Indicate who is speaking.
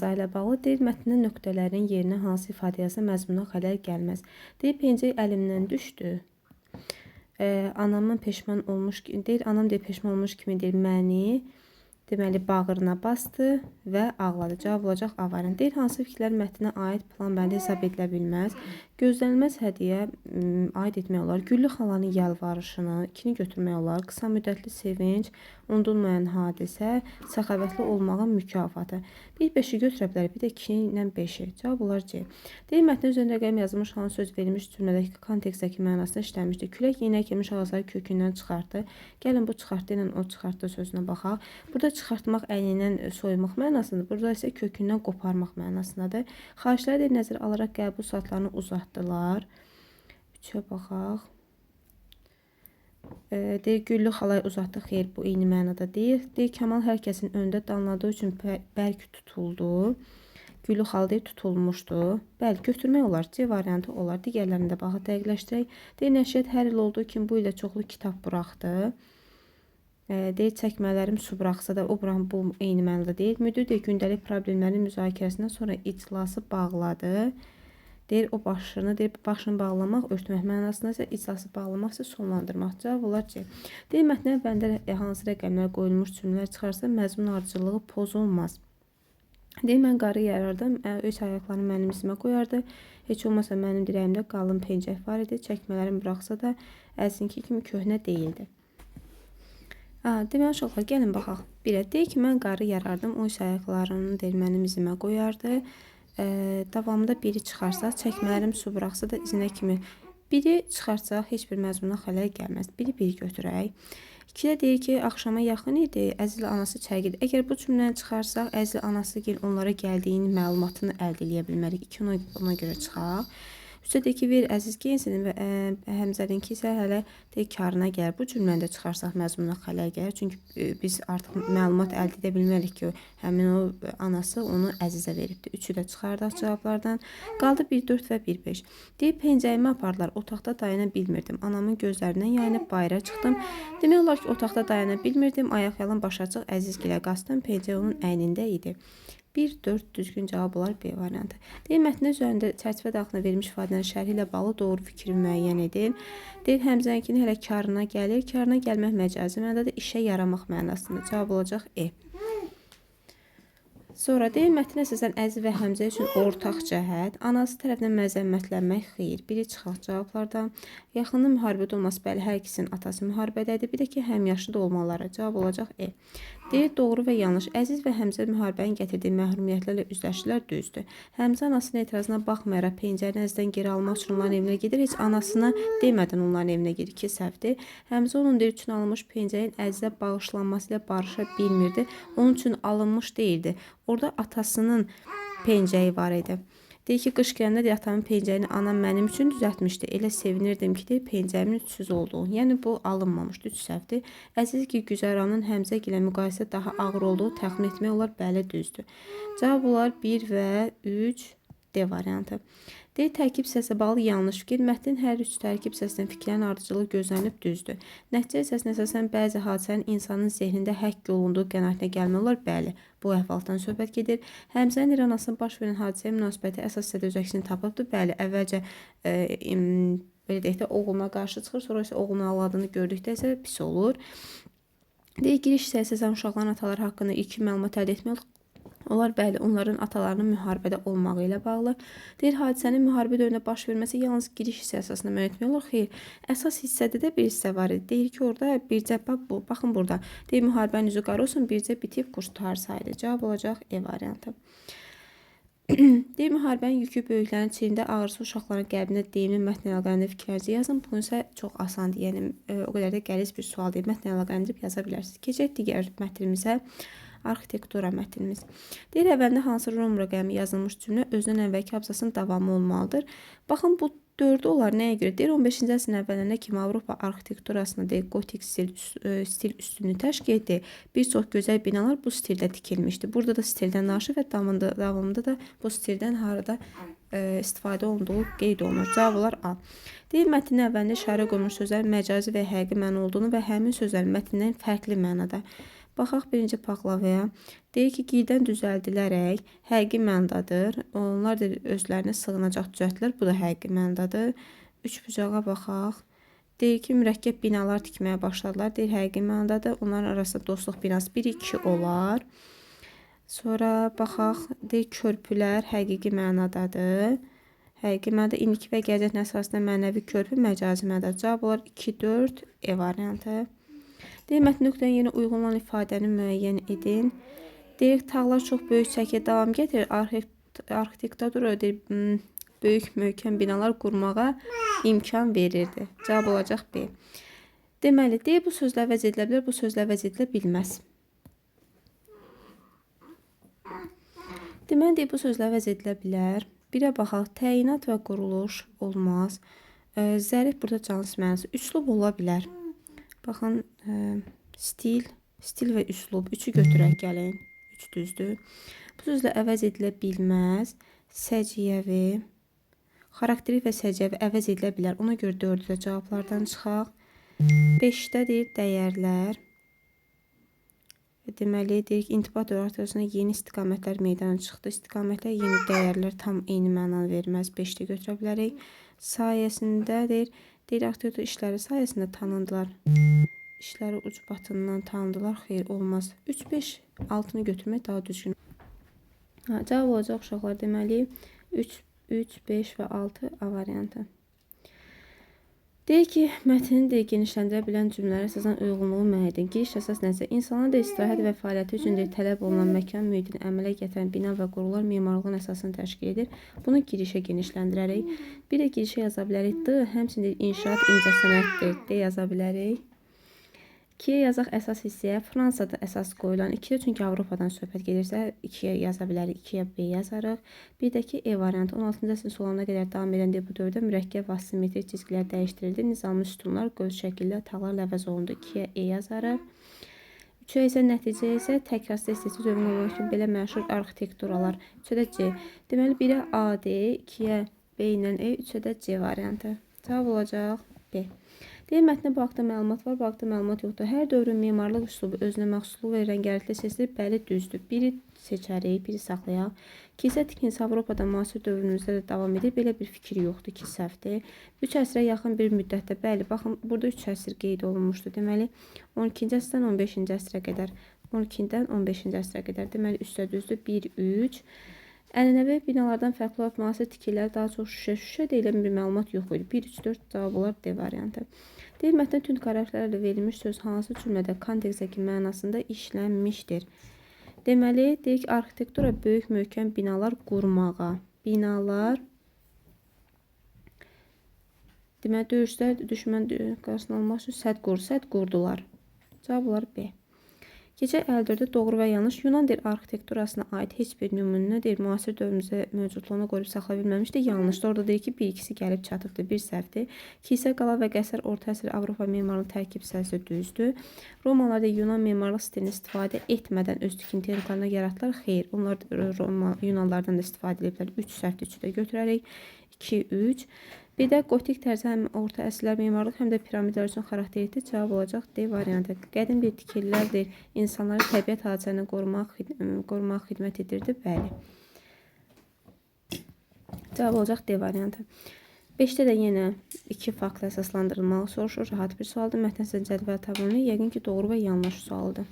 Speaker 1: ilə bağlı deyir, mətnin nöqtələrin yerinə hansı ifadə yazsa məzmuna xələl gəlməz. Deyir, pencək əlimdən düşdü. Anamın peşman olmuş, deyir, anam deyir, peşman olmuş kimi deyir, məni deməli bağrına bastı və ağladı. Cavab olacaq A variantı. Deyir, hansı fikirlər mətninə aid plan bəndi hesab edilə bilməz. Gözlənilməz hədiyyə aid etmək olar. Güllü xalanın yalvarışını, 2-ni götürmək olar. Qısa müddətli sevinç, unudulmayan hadisə, səxavətli olmağın mükafatı. Bir 5-i götürə bilər, bir də 2 ilə 5-i. Cavab olar C. Deyir, mətnin üzərində rəqəm yazılmış hansı söz verilmiş cümlədəki kontekstdəki mənasını işləmişdir. Külək iynə kimi ağacları kökündən çıxartdı. Gəlin bu çıxartdı ilə o çıxartdı sözünə baxaq. Burada çıxartmaq əynindən soymaq mənasındadır. Burada isə kökündən qoparmaq mənasındadır. Xahişləri də nəzərə alaraq qəbul saatlarını uzatdılar. 3-ə baxaq. Deyir, Güllü xalay uzatdı, xeyr, bu eyni mənada deyir. Deyir, Kamal hər kəsin önündə danladığı üçün bərk tutuldu. Güllü xala deyir, tutulmuşdu. Bəli, götürmək olar, C variantı olar. Digərlərində baxaq, dəqiqləşdirək. Deyir, nəşriyyat hər il olduğu kimi bu ilə çoxlu kitab buraxdı. Deyir, çəkmələrim su buraxsa da, o buran bu eyni mənada deyil. Müdür deyir, gündəlik problemlərin müzakirəsindən sonra iclası bağladı. Deyir, o başını, deyir, başını bağlamaq, örtmək mənasında isə iclası bağlamaq isə sonlandırmaq. Cavab olar C. Deyir, mətnə bəndə hansı rəqəmlər qoyulmuş cümlələr çıxarsa, məzmun ardıcılığı pozulmaz. Deyir, mən qarı yarardım, öz ayaqlarını mənim izimə qoyardı. Heç olmasa mənim dirəyimdə qalın pencək var idi. Çəkmələrim buraxsa da, əzinki kimi köhnə deyildi. Deməli, uşaqlar, gəlin baxaq. Birə, deyir ki, mən qarı yarardım, o isə ayaqlarını deyir, mənim izimə qoyardı. Davamında biri çıxarsa, çəkmələrim su buraxsa da izinə kimi. Biri çıxarsa, heç bir məzmuna xələl gəlməz. Biri götürək. 2-də deyir ki, axşama yaxın idi, Əzizlə anası çərgidir. Əgər bu cümləni çıxarsaq, Əzizlə anası onlara gəldiyinin məlumatını əldə edə bilmərik. 2 ona görə çıxaq. 3-də deyir ki, ver Əziz geyinsin və Həmzəninki isə hələ deyir, karına gəlir. Bu cümləni də çıxarsaq məzmununa xələl gəlir. Çünki biz artıq məlumat əldə edə bilmərik ki, həmin o anası onu Əzizə veribdir. 3-ü də çıxardaq cavablardan. Qaldı 1, 4 və 1, 5. Deyir, pencəyimi apardılar, otaqda dayana bilmirdim. Anamın gözlərindən yayınıb bayıra çıxdım. Demək olar ki, otaqda dayana bilmirdim. Ayaq yalan baş açıq Əzizgilə qaçdım. Pencək onun əynində idi. 1, 4 düzgün cavab olar B variantı. Deyir, mətnin üzərində çərçivə daxilində verilmiş ifadələrin şərhi ilə bağlı doğru fikri müəyyən edin. Deyir, Həmzəninkinin hələ karına gəlir. Karına gəlmək məcazi mənada da işə yaramaq mənasında. Cavab olacaq E. Sonra deyir, mətnə əsasən Əziz və Həmzə üçün ortaq cəhət. Anası tərəfindən məzəmmətlənmək xeyir. Biri çıxaq cavablardan. Yaxının müharibədə olması, bəli, hər ikisinin atası müharibədədir. Bir də ki, həmyaşlı da olmaları. Cavab olacaq E. Deyir, doğru və yanlış. Əziz və Həmzə müharibənin gətirdiyi məhrumiyyətlərlə üzləşdilər, düzdür. Həmzə anasının etirazına baxmayaraq pencərini Əzizdən geri almaq üçün onların evinə gedir. Heç anasına demədən onların evinə gedir ki, səhvdir. Həmzə onun deyir, üçün alınmış pencəyin Əzizə bağışlanması ilə barışa bilmirdi. Onun üçün alınmış deyildi. Orada atasının pencəyi var idi. Deyir ki, qış gələndə deyir, atamın pencəyini anam mənim üçün düzəltmişdi. Elə sevinirdim ki, deyir, pencəyimin ütsüz olduğu. Yəni, bu alınmamışdı, üç səhvdir. Əziz ki, Güzəranın Həmzə ilə müqayisə daha ağır olduğu təxmin etmək olar, bəli, düzdür. Cavab olar 1 və 3 D variantı. Deyir, tərkib hissəsinə bağlı yanlış fikir. Mətnin hər 3 tərkib hissəsinin fikirlərin ardıcılığı gözlənib düzdür. Nəticə hissəsinə əsasən bəzi hadisənin insanın zehnində həkk olunduğu qənaətinə gəlmək olar, bəli. Bu əhvalatdan söhbət gedir. Həmzənin İranasının baş verən hadisəyə münasibəti əsas hissədə öz əksini tapıbdır. Bəli, əvvəlcə belə deyək də, oğluna qarşı çıxır, sonra isə oğlunu ağladığını gördükdə isə pis olur. Deyir, giriş hissəyə əsasən uşaqların ataları haqqında ilkin məlumat əldə etmək olar, bəli, onların atalarının müharibədə olmağı ilə bağlı. Deyir, hadisənin müharibə dövründə baş verməsi yalnız giriş hissə əsasında müəyyən etmək olur. Xeyr, əsas hissədə də bir hissə var idi. Deyir ki, orada bircə, baxın burada. Deyir, müharibənin üzü qara olsun, bircə bitib qurtarsaydı. Cavab olacaq E variantı. Deyir, müharibənin yükü böyüklərin çiynində ağrısı uşaqların qəlbində deyimli mətn əlaqələrində fikirlərinizi yazın. Bunu isə çox asandır. Yəni, o qədər də qəliz bir sual deyil. Mətn əlaqələrində yaza bilərsiniz. Keçək digər mətnimizə. Arxitektura mətnimiz. Deyir, əvvəlində hansı Rom rəqəmi yazılmış cümlə özünün əvvəlki abzasının davamı olmalıdır. Baxın, bu 4-ü olar nəyə görə? Deyir, 15-ci əsrin əvvəllərində kimi Avropa arxitekturasında deyir, gotik stil üstünlüyü təşkil etdi. Bir çox gözəl binalar bu stildə tikilmişdi. Burada da stildən naşı və davamında da bu stildən harada istifadə olunduğu qeyd olunur. Cavab olar A. Deyir, mətnin əvvəlində işarə qoyulmuş sözlər məcazi və həqiqi məna olduğunu və həmin sözlərin mətnindən fərqli mənada. Baxaq birinci paklavaya. Deyir ki, gildən düzəldilərək həqiqi mənadadır. Onlar da özlərinə sığınacaq düzəltdilər. Bu da həqiqi mənadadır. Üçbucağa baxaq. Deyir ki, mürəkkəb binalar tikməyə başladılar. Deyir, həqiqi mənadadır. Onların arasında dostluq binası 1-2 olar. Sonra baxaq, deyir, körpülər həqiqi mənadadır. Həqiqi mənada indiki və gələcək nəsil arasında mənəvi körpü məcazi mənada. Cavab olar 2-4 E variantı. Deyir, mətn nöqtənin yerinə uyğun olan ifadəni müəyyən edin. Deyir, tağlar çox böyük çəkiyə davam gətirir. Arxitektura deyir, böyük möhkəm binalar qurmağa imkan verirdi. Cavab olacaq B. Deməli, deyir, bu sözlər vəz edilə bilər, bu sözlər vəz edilə bilməz. Deməli, deyir, bu sözlər vəz edilə bilər. Birə baxaq, təyinat və quruluş olmaz. Zərif burada cansız mənası. Üslub ola bilər. Baxın, stil və üslub. 3-ü götürək gəlin. 3 düzdür. Bu sözlə əvəz edilə bilməz. Səciyyəvi, xarakterik və səciyyəvi əvəz edilə bilər. Ona görə 4-də cavablardan çıxaq. 5-də deyir, dəyərlər. Deməli, deyir ki, intibat dövrü yeni istiqamətlər meydana çıxdı. İstiqamətlər, yeni dəyərlər tam eyni mənanı verməz. 5-də götürə bilərik. Sayəsində deyir, arxitektur işləri sayəsində tanındılar. İşləri ucbatından tanındılar. Xeyr, olmaz. 3, 5, 6-nı götürmək daha düzgün. Cavab olacaq uşaqlar. Deməli, 3, 5 və 6 A variantı. Deyir ki, mətni genişləndirə bilən cümlələrə əsasən uyğunluğu müəyyən edin. Giriş əsas nəzər. İnsanların da istirahət və fəaliyyəti üçün tələb olunan məkan mühitini əmələ gətirən bina və qurğular memarlığın əsasını təşkil edir. Bunu girişə genişləndirərək. Bir də girişə yaza bilərik. D, həmçinin inşaat incəsənətdir. D yaza bilərik. 2-yə yazaq əsas hissəyə. Fransada əsas qoyulan 2-yə, çünki Avropadan söhbət gedirsə 2-yə yaza bilərik. 2-yə B yazarıq. Bir də ki, E variantı 16-cı əsrin sonuna qədər davam edən bu dövrdə mürəkkəb və asimetrik cizgilər dəyişdirildi. Nizamlı sütunlar göz şəkildə tağlarla əvəz olundu. 2-yə E yazarıq. 3-ə isə nəticə isə təkrarlı estetik dövrün olmaq üçün belə məşhur arxitekturalar. 3-ə də C. Deməli, 1-ə A D, 2-yə B ilə E, 3-ə də C variantı. Cavab olacaq B. Deyir, mətnə baxda məlumat var, baxda məlumat yoxdur. Hər dövrün memarlıq üslubu özünə məxsusluq və rəngərliklə seçilir. Bəli, düzdür. Biri seçərik, biri saxlayaq. Kilsə tikintisi Avropada müasir dövrümüzdə də davam edir. Belə bir fikir yoxdur ki, səhvdir. 3 əsrə yaxın bir müddətdə, bəli, baxın, burada 3 əsr qeyd olunmuşdur. Deməli, 12-ci əsrdən 15-ci əsrə qədər. 12-dən 15-ci əsrə qədər. Deməli, üstə düzdür. 1, 3. Ənənəvi binalardan fərqli olaraq müasir tikililər daha çox şüşə deyilən bir məlumat yox idi. 1, 3, 4 cavab olar D variantı. Deyir, mətndə tünd karakterlərlə verilmiş söz hansı cümlədə kontekstdəki mənasında işlənmişdir. Deməli, deyir ki, arxitektura böyük möhkəm binalar qurmağa. Binalar, deməli, döyüşlər düşmən qarşısını almaq üçün sədd qurdular. Cavab olar B. Gecə 54-də doğru və yanlış Yunan dil arxitekturasına aid heç bir nümunə deyir, müasir dövrümüzdə mövcudluğunu qoruyub saxlaya bilməmişdir. Yanlışdır. Orada deyir ki, bir ikisi gəlib çatıbdır, bir səhvdir. Kilsə, qala və qəsər orta əsr Avropa memarlığının tərkib hissəsi düzdür. Romalarda Yunan memarlıq stilini istifadə etmədən öz tikinti texnikalarını yaratdılar. Xeyr, onlar Yunanlardan da istifadə ediblər. 3 səhvdir, 3-də götürərək. 2, 3. Bir də qotik tərzə həm orta əsrlər memarlıq, həm də piramidlər üçün xarakterlikdir. Cavab olacaq D variantı. Qədim bir tikililərdir. İnsanları təbiət hadisələrini qorumaq xidmət edirdi. Bəli. Cavab olacaq D variantı. 5-də də yenə 2 faktla əsaslandırılmalı soruşur. Rahat bir sualdır. Mətn sizin cədvəl tablounu yəqin ki, doğru və yanlış sualdır.